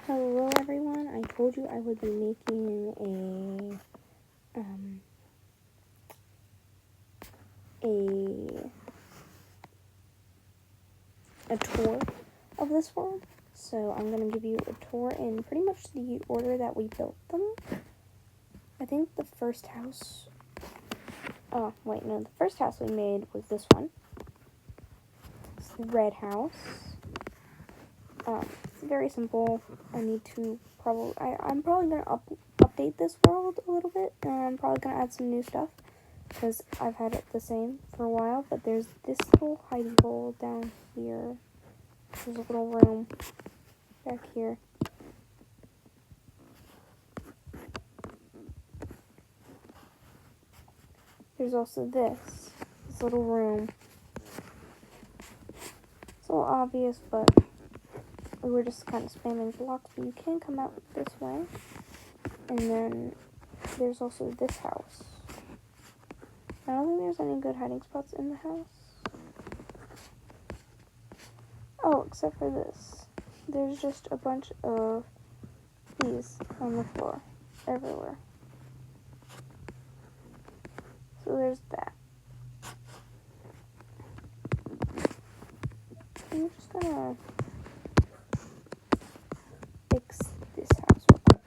Hello everyone, I told you I would be making a tour of this world. So I'm going to give you a tour in pretty much the order that we built them. I think the first house, the first house we made was this one. It's the red house. It's very simple. I'm probably going to update this world a little bit. I'm probably going to add some new stuff because I've had it the same for a while. But there's this little hidey hole down here. There's a little room back here. There's also this little room. It's a little obvious, but we were just kind of spamming blocks, but you can come out this way. And then there's also this house. I don't think there's any good hiding spots in the house. Oh, except for this. There's just a bunch of these on the floor, everywhere. So there's that. I'm just gonna fix this house real quick.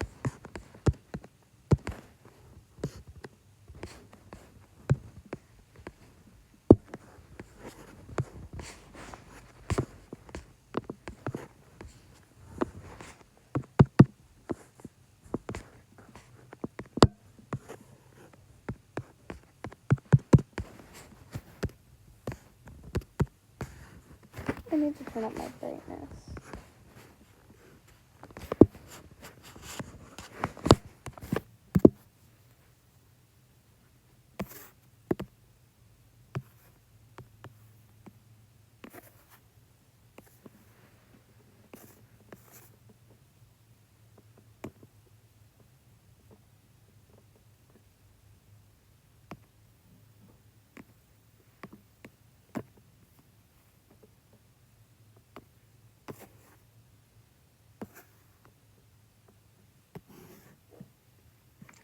I need to turn up my brightness.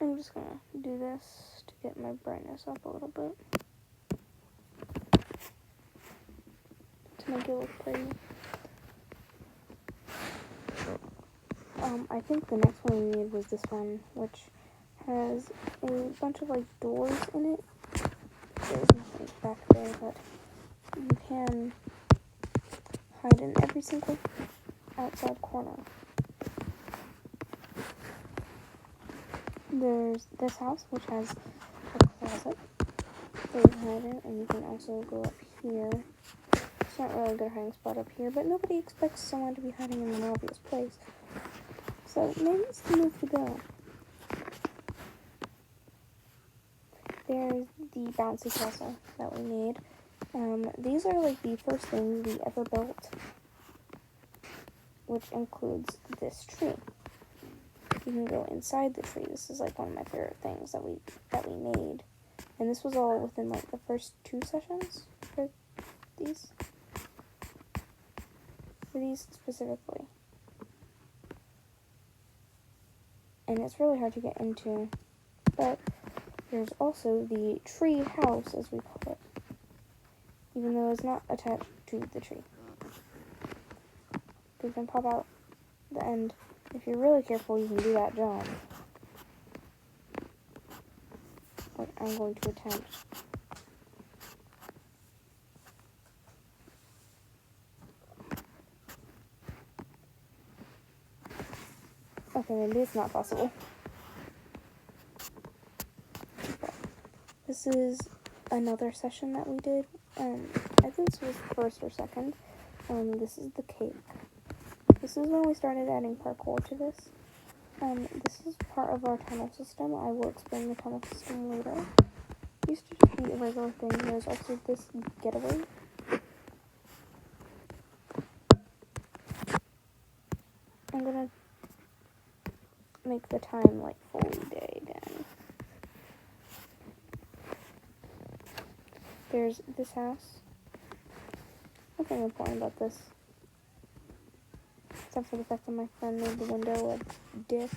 I'm just gonna do this to get my brightness up a little bit. To make it look pretty. I think the next one we made was this one, which has a bunch of doors in it. There's nothing back there, but you can hide in every single outside corner. There's this house, which has a closet that you can hide in, and you can also go up here. It's not really a good hiding spot up here, but nobody expects someone to be hiding in an obvious place. So maybe it's the move to go. There's the bouncy castle that we made. These are the first things we ever built, which includes this tree. You can go inside the tree. This is one of my favorite things that we made, and this was all within the first 2 sessions for these specifically. And it's really hard to get into, but there's also the tree house, as we call it, even though it's not attached to the tree. You can pop out the end. If you're really careful, you can do that jump. But I'm going to attempt. Okay, maybe it's not possible. But this is another session that we did. I think this was first or second. This is the cake. This is when we started adding parkour to this. This is part of our tunnel system. I will explain the tunnel system later. It used to just be a regular thing. There's also this getaway. I'm gonna make the time fully day again. There's this house. Nothing important about this. Except for the fact that my friend made the window a dick.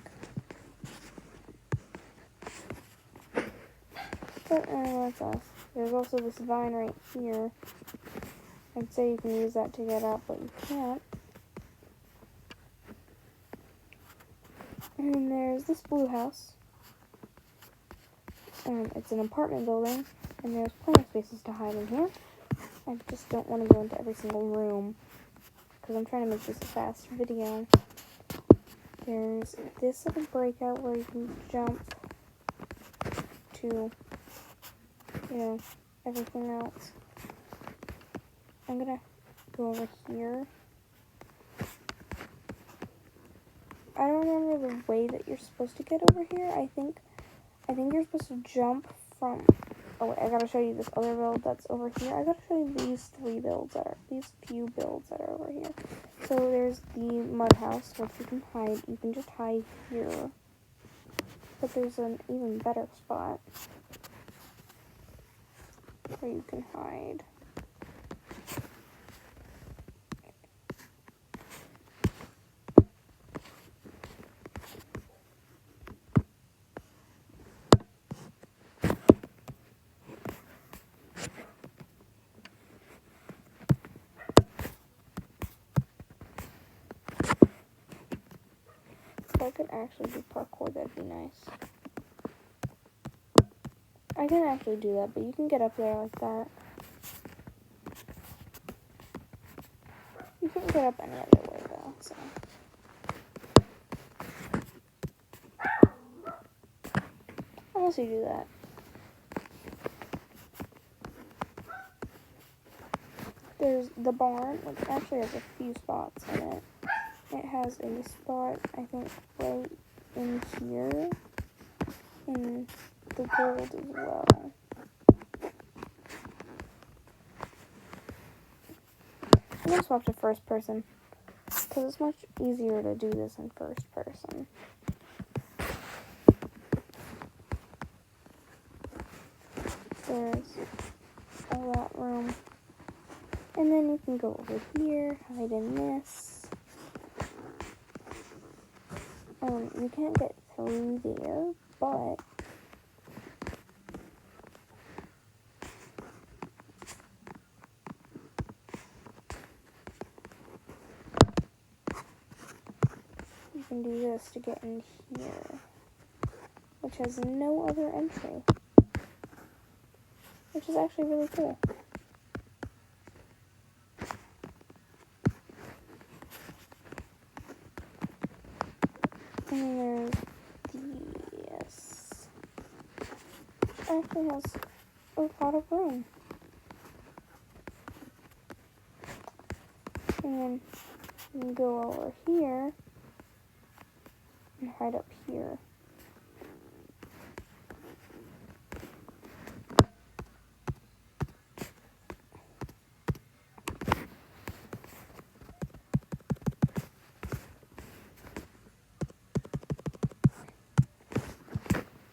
But anyway, there's also this vine right here. I'd say you can use that to get up, but you can't. And there's this blue house. It's an apartment building, and there's plenty of spaces to hide in here. I just don't want to go into every single room, because I'm trying to make this a fast video. There's this little breakout where you can jump to, everything else. I'm gonna go over here. I don't remember the way that you're supposed to get over here. I think you're supposed to jump from... Oh wait, I gotta show you this other build that's over here. I gotta show you these few builds that are over here. So there's the mud house, which you can hide. You can just hide here. But there's an even better spot where you can hide. If I could actually do parkour, that'd be nice. I can actually do that, but you can get up there like that. You can't get up any other way, though, so... Unless you do that. There's the barn, which actually has a few spots in it. It has a spot, I think, right in here. In the gold as well. I'm gonna swap to first person, because it's much easier to do this in first person. There's all that room. And then you can go over here, hide in this. You can't get through there, but you can do this to get in here, which has no other entry, which is actually really cool. And then there's this, which actually has a lot of room. And then you can go over here and hide up here.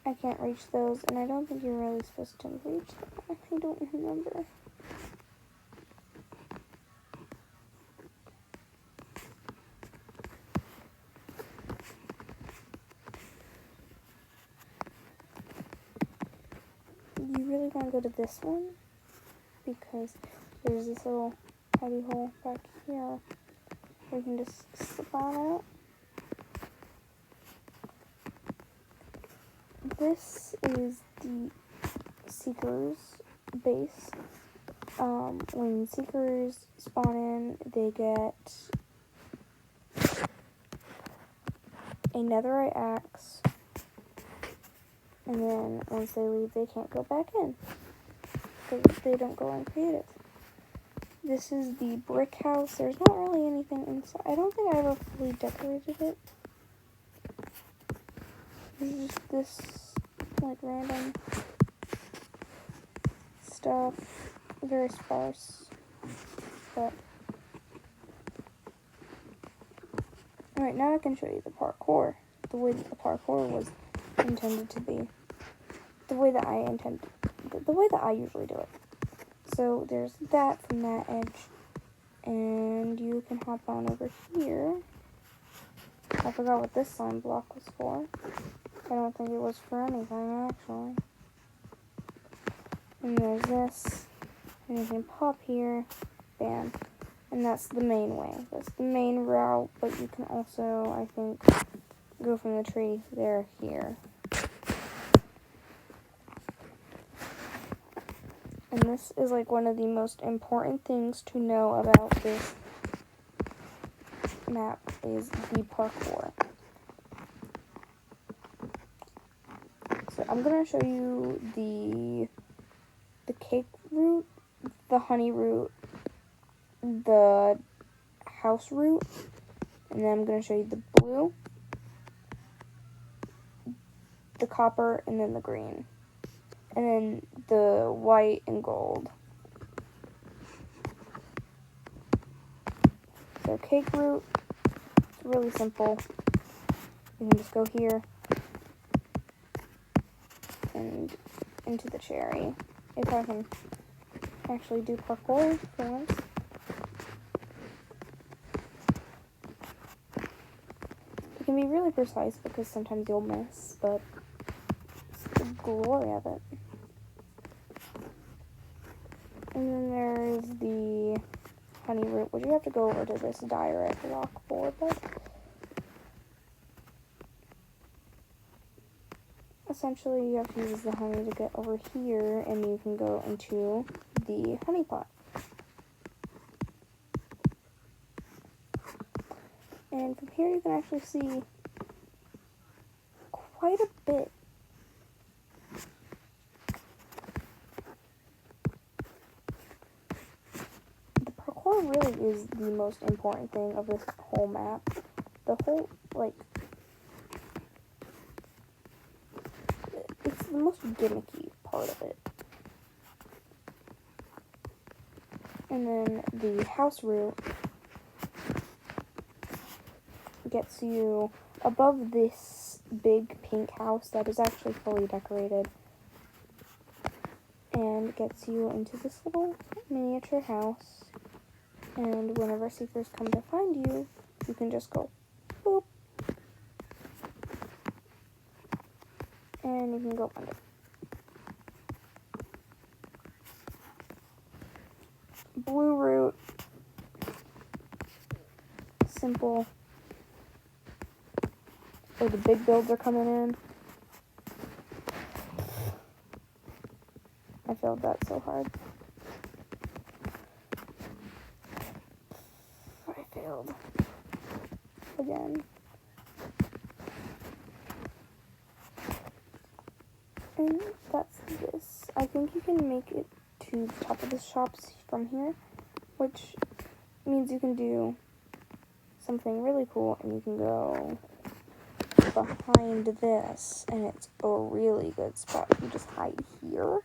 I can't reach those, and I don't think you're really supposed to reach them. I don't remember. You really want to go to this one, because there's this little hidey hole back here where you can just slip on out. This is the Seeker's base. When Seekers spawn in, they get a netherite axe, and then once they leave, they can't go back in, because they don't go on creative. This is the brick house. There's not really anything inside. I don't think I ever fully decorated it. This is just this, like, random stuff. Very sparse. But alright, now I can show you the parkour. The way that the parkour was intended to be. The way that I usually do it. So there's that from that edge. And you can hop on over here. I forgot what this slime block was for. I don't think it was for anything, actually. And there's this. And you can pop here. Bam. And that's the main way. That's the main route, but you can also, I think, go from the tree there, here. And this is like one of the most important things to know about this map is the parkour. So I'm gonna show you the cake route, the honey route, the house route, and then I'm gonna show you the blue, the copper, and then the green, and then the white and gold. So cake route, it's really simple. You can just go here and into the cherry. If I can actually do parkour for once. It can be really precise because sometimes you'll miss, but it's the glory of it. And then there's the honey route, which you have to go over to this direct rock for, but essentially you have to use the honey to get over here, and you can go into the honey pot. And from here you can actually see quite a bit. The parkour really is the most important thing of this whole map. The whole, like, it's the most gimmicky part of it. And then the house route gets you above this big pink house that is actually fully decorated, and gets you into this little miniature house. And whenever seekers come to find you, you can just go boop, and you can go under. Blue route, simple. Oh, the big builds are coming in. I failed that so hard. I failed again. And that's this. I think you can make it to the top of the shops from here, which means you can do something really cool, and you can go behind this, and it's a really good spot. You just hide here,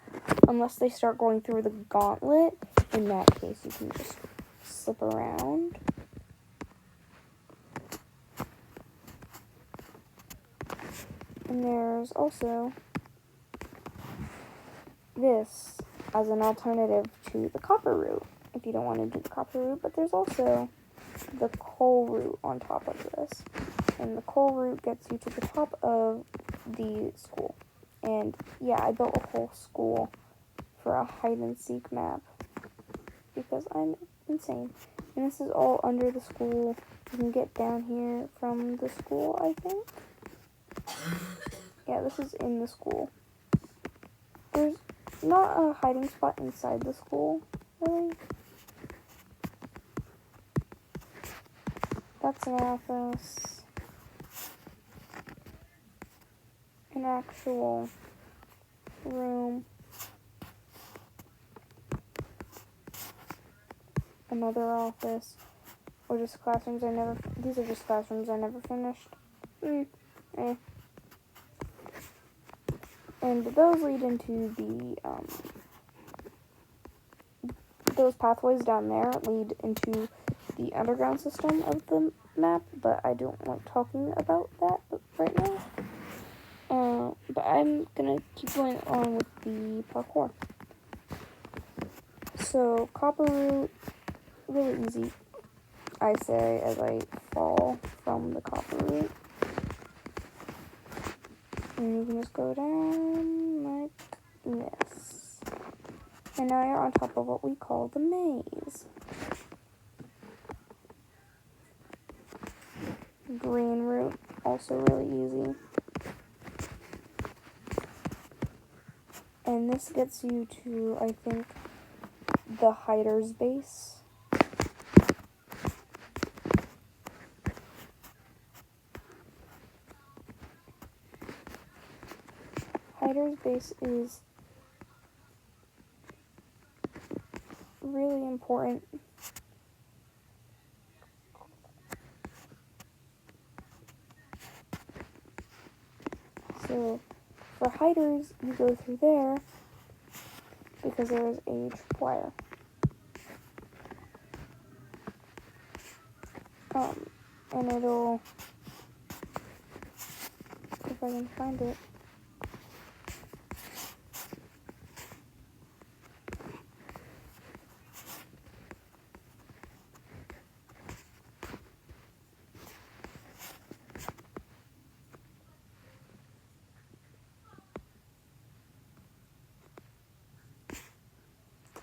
unless they start going through the gauntlet. In that case, you can just slip around. And there's also this as an alternative to the copper route, if you don't want to do the copper route. But there's also the coal route on top of this. And the coal route gets you to the top of the school. And yeah, I built a whole school for a hide and seek map because I'm insane. And this is all under the school. You can get down here from the school, I think. Yeah, this is in the school. There's not a hiding spot inside the school, really. That's an office. An actual room. Another office. Or just classrooms these are just classrooms I never finished. And those lead into the, those pathways down there lead into the underground system of the map, but I don't like talking about that right now. But I'm gonna keep going on with the parkour. So, copper route, really easy, I say, as I fall from from the copper root. And you can just go down like this. And now you're on top of what we call the maze. Green root, also really easy. And this gets you to, I think, the hider's base. Hider's base is really important. So for hiders, you go through there because there's a tripwire. And it'll, if I can find it.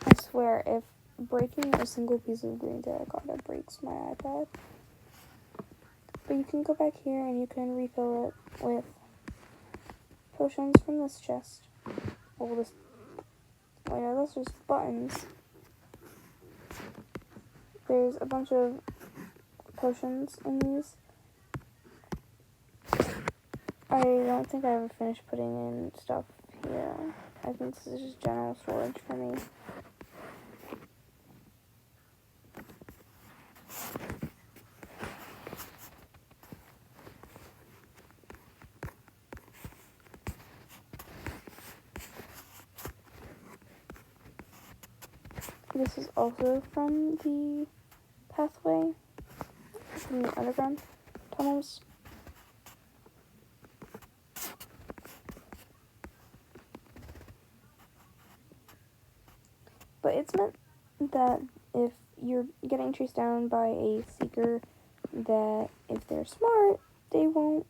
I swear, if breaking a single piece of green terracotta breaks my iPad. But you can go back here and you can refill it with potions from this chest. Oh, this. Oh, yeah, those are just buttons. There's a bunch of potions in these. I don't think I ever finished putting in stuff here. I think this is just general storage for me. This is also from the pathway, from the underground tunnels. But it's meant that if you're getting chased down by a seeker, that if they're smart, they won't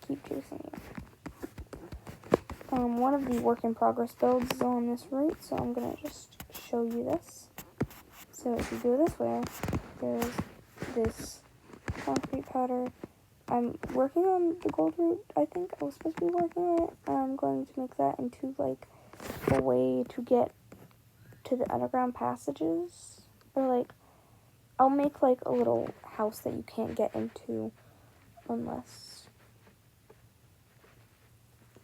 keep chasing you. One of the work in progress builds is on this route, so I'm gonna just show you this. So if you go this way, there's this concrete powder. I'm working on the gold route. I think I was supposed to be working on it. I'm going to make that into like a way to get to the underground passages, or like I'll make like a little house that you can't get into unless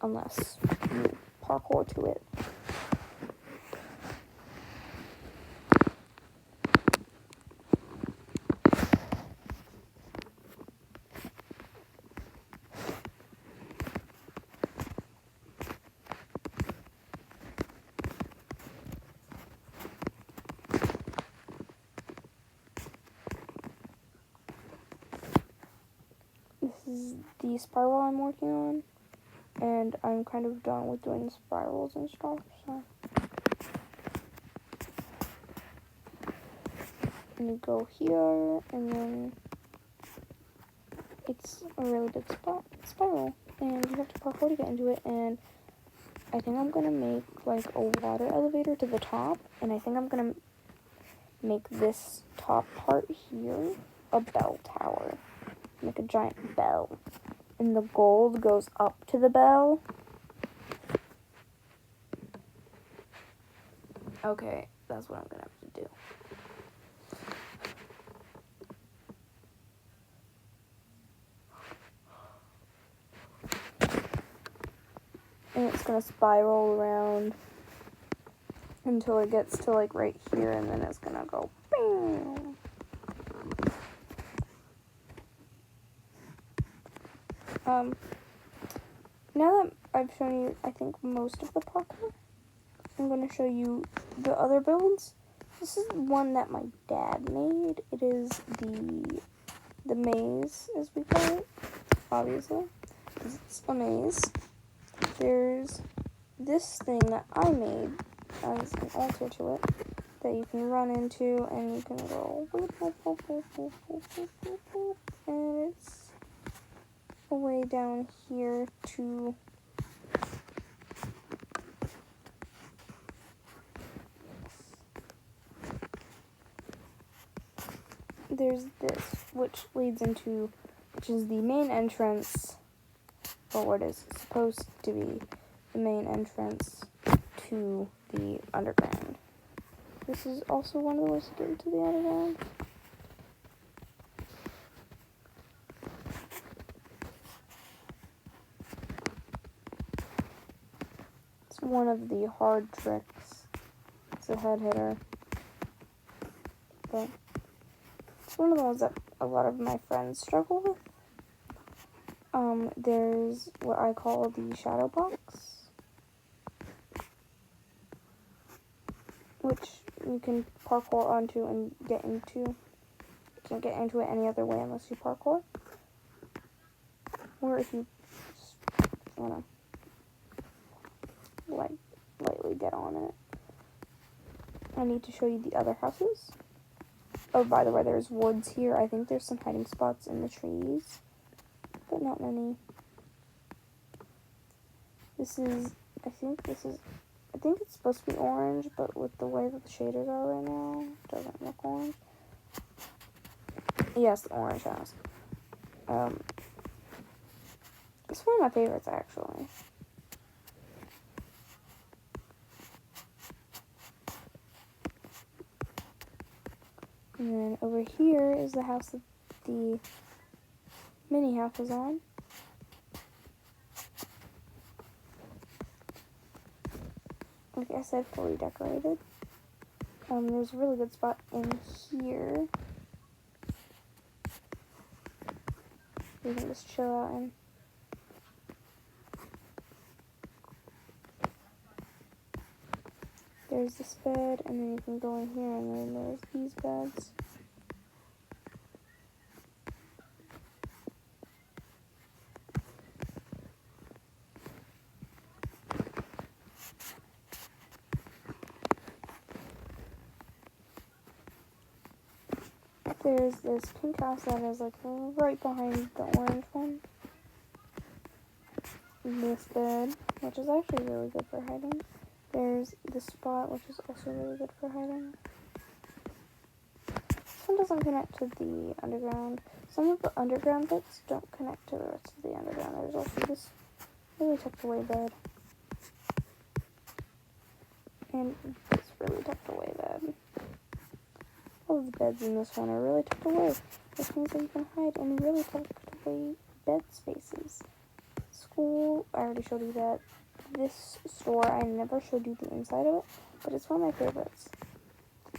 you parkour to it. This is the spiral I'm working on, and I'm kind of done with doing the spirals and stuff, so. And you go here, and then it's a really big spiral, and you have to parkour to get into it, and I think I'm gonna make like a water elevator to the top, and I think I'm gonna make this top part here a bell tower. Make a giant bell. And the gold goes up to the bell. Okay, that's what I'm gonna have to do. And it's gonna spiral around until it gets to like right here, and then it's gonna go bing. Now that I've shown you, I think, most of the parkour, I'm going to show you the other builds. This is one that my dad made. It is the maze, as we call it, obviously. It's a maze. There's this thing that I made as an altar to it that you can run into, and you can go, and way down here to there's this, which is the main entrance, or what is supposed to be the main entrance to the underground. This is also one of the ways to get into the underground. It's one of the hard tricks. It's a head hitter. But it's one of the ones that a lot of my friends struggle with. There's what I call the shadow box, which you can parkour onto and get into. You can't get into it any other way unless you parkour. Or if you just wanna lightly get on it. I need to show you the other houses. Oh, by the way, there's woods here. I think there's some hiding spots in the trees, but not many. I think it's supposed to be orange, but with the way that the shaders are right now, it doesn't look orange. Yes, the orange house. It's one of my favorites, actually. And then over here is the house that the mini house is on. Like I said, fully decorated. There's a really good spot in here. You can just chill out in. There's this bed, and then you can go in here, and then there's these beds. There's this pink house that is like right behind the orange one. This bed, which is actually really good for hiding. There's this spot, which is also really good for hiding. This one doesn't connect to the underground. Some of the underground bits don't connect to the rest of the underground. There's also this really tucked away bed. And this really tucked away bed. All of the beds in this one are really tucked away, which means that you can hide in really tucked away bed spaces. School, I already showed you that. This store, I never showed you the inside of it, but it's one of my favorites.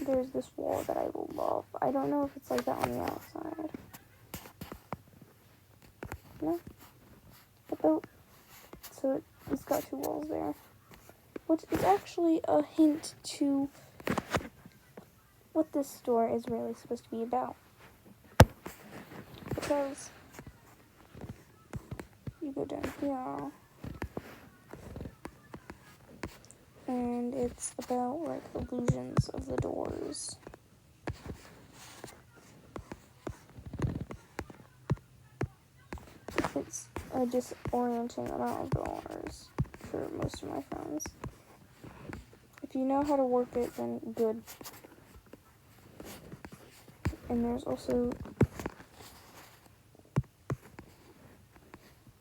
There's this wall that I love. I don't know if it's like that on the outside. No? So it's got two walls there, which is actually a hint to what this store is really supposed to be about. Because you go down here, and it's about like illusions of the doors. It's a disorienting amount of doors for most of my friends. If you know how to work it, then good. And there's also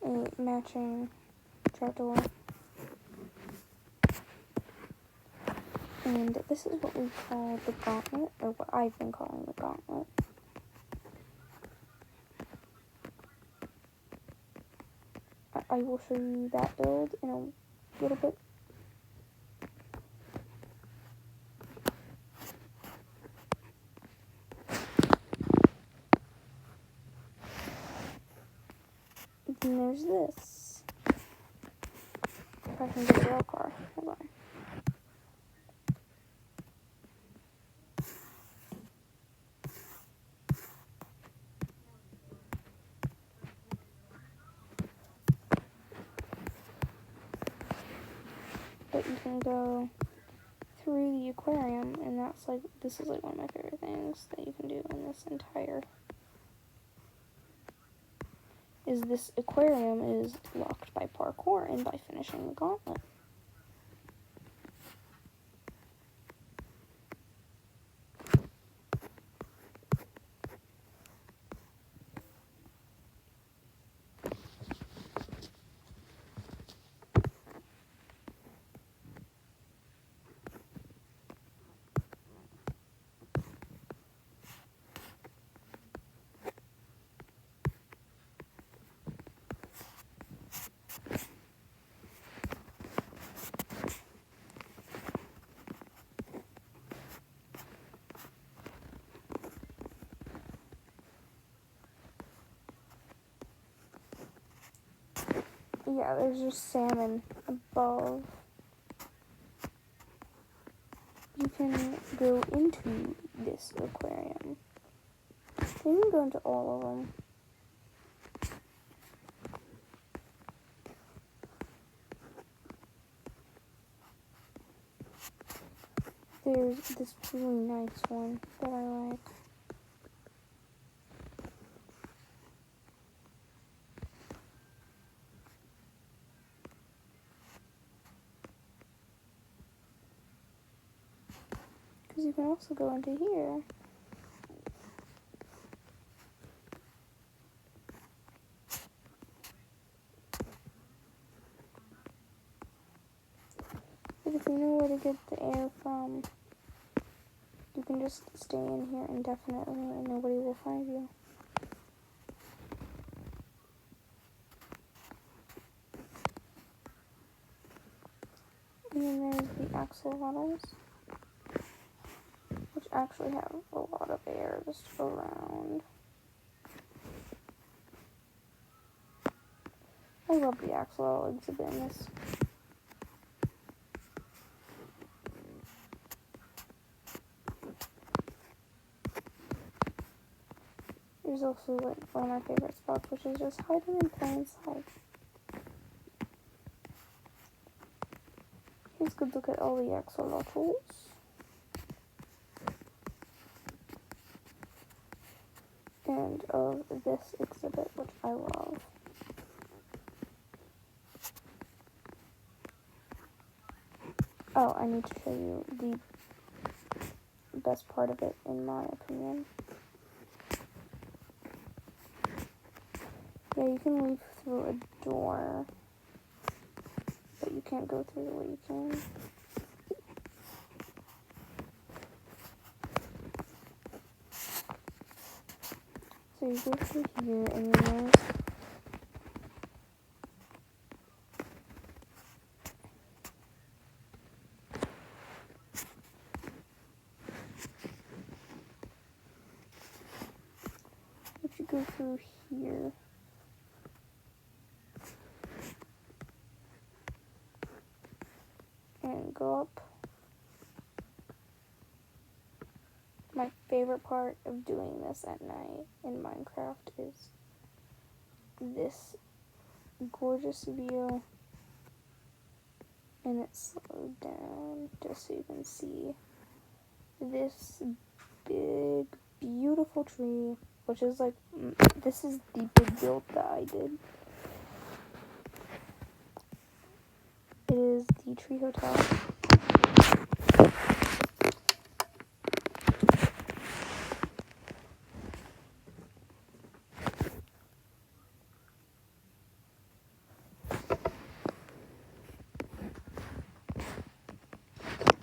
a matching trapdoor. And this is what we call the gauntlet, or what I've been calling the gauntlet. I will show you that build in a little bit. And there's this. If I can get a rail car. Hold on. But you can go through the aquarium, and this is like one of my favorite things that you can do in this entire is this aquarium is locked by parkour and by finishing the gauntlet. Yeah, there's just salmon above. You can go into this aquarium. You can go into all of them. There's this really nice one that I like. Because you can also go into here. But if you know where to get the air from, you can just stay in here indefinitely and nobody will find you. And then there's the axolotls, which actually have a lot of air just around. I love the axolotl exhibit in this. There's also like one of my favorite spots, which is just hiding in plain sight. Here's a good look at all the axolotls. And of this exhibit, which I love. Oh, I need to show you the best part of it, in my opinion. Yeah, you can leave through a door, but you can't go through the way you came. So you go through here, and then if you go through here, and go up. My favorite part of doing this at night in Minecraft is this gorgeous view, and it's slowed down just so you can see this big, beautiful tree, which is like, this is the big build that I did. It is the Tree Hotel.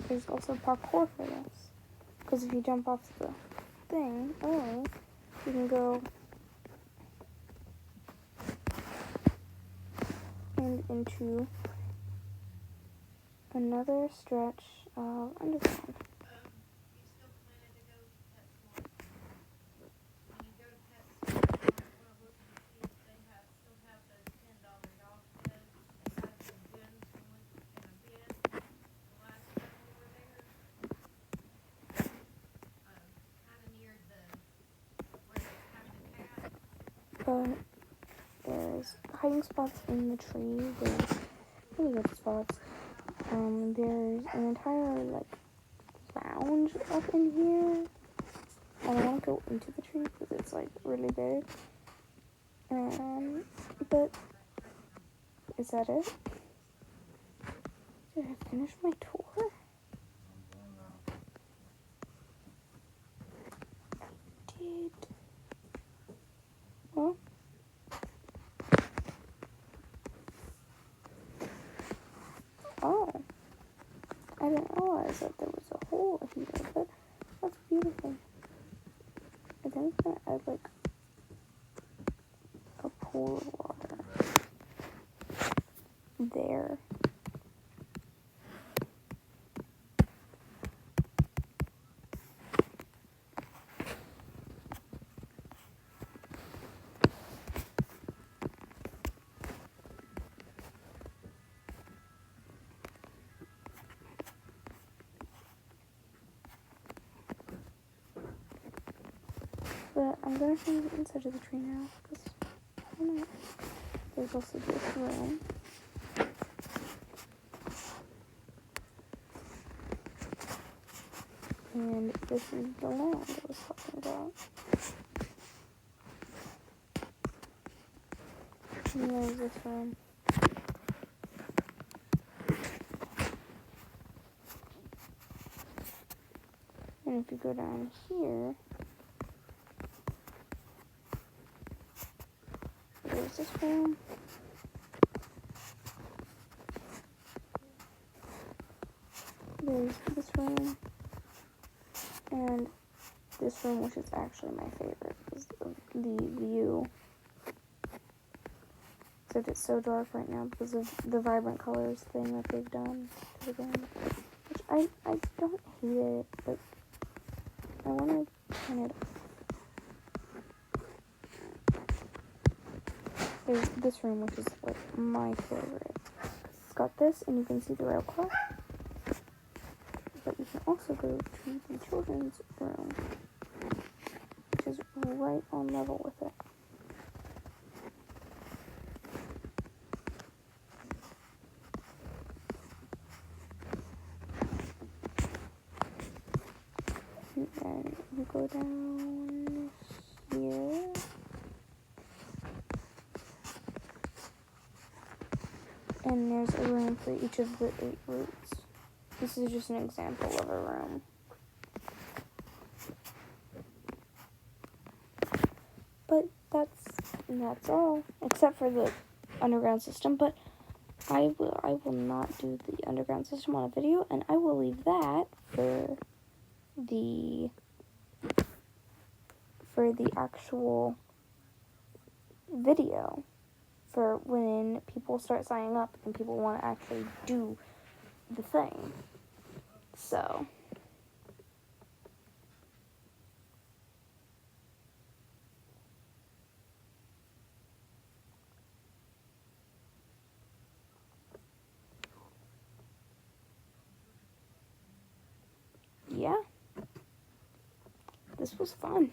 There's also parkour for this, because if you jump off the thing early, you can go and into another stretch of underground. There's hiding spots in the tree. There's really good spots. There's an entire like lounge up in here. I don't want to go into the tree because it's like really big. But is that it? Did I finish my tour? I did. Well. Oh. I didn't realize that there was a hole here, but that's beautiful. I think I'm gonna add like a pool of water there. But I'm gonna change the inside of the tree now, because why not? There's also this room. And this is the land I was talking about. And there's this room. And if you go down here, there's this room. There's this room. And this room, which is actually my favorite, is the view. Except it's so dark right now because of the vibrant colors thing that they've done to the game. Which I don't hate it, but I want to turn it off. There's this room, which is like my favorite. It's got this, and you can see the rail car. But you can also go to the children's room, which is right on level with it. And then you go down here. And there's a room for each of the 8 roots. This is just an example of a room. But that's all, except for the underground system. But I will not do the underground system on a video, and I will leave that for the actual video, for when people start signing up and people want to actually do the thing. So yeah, this was fun.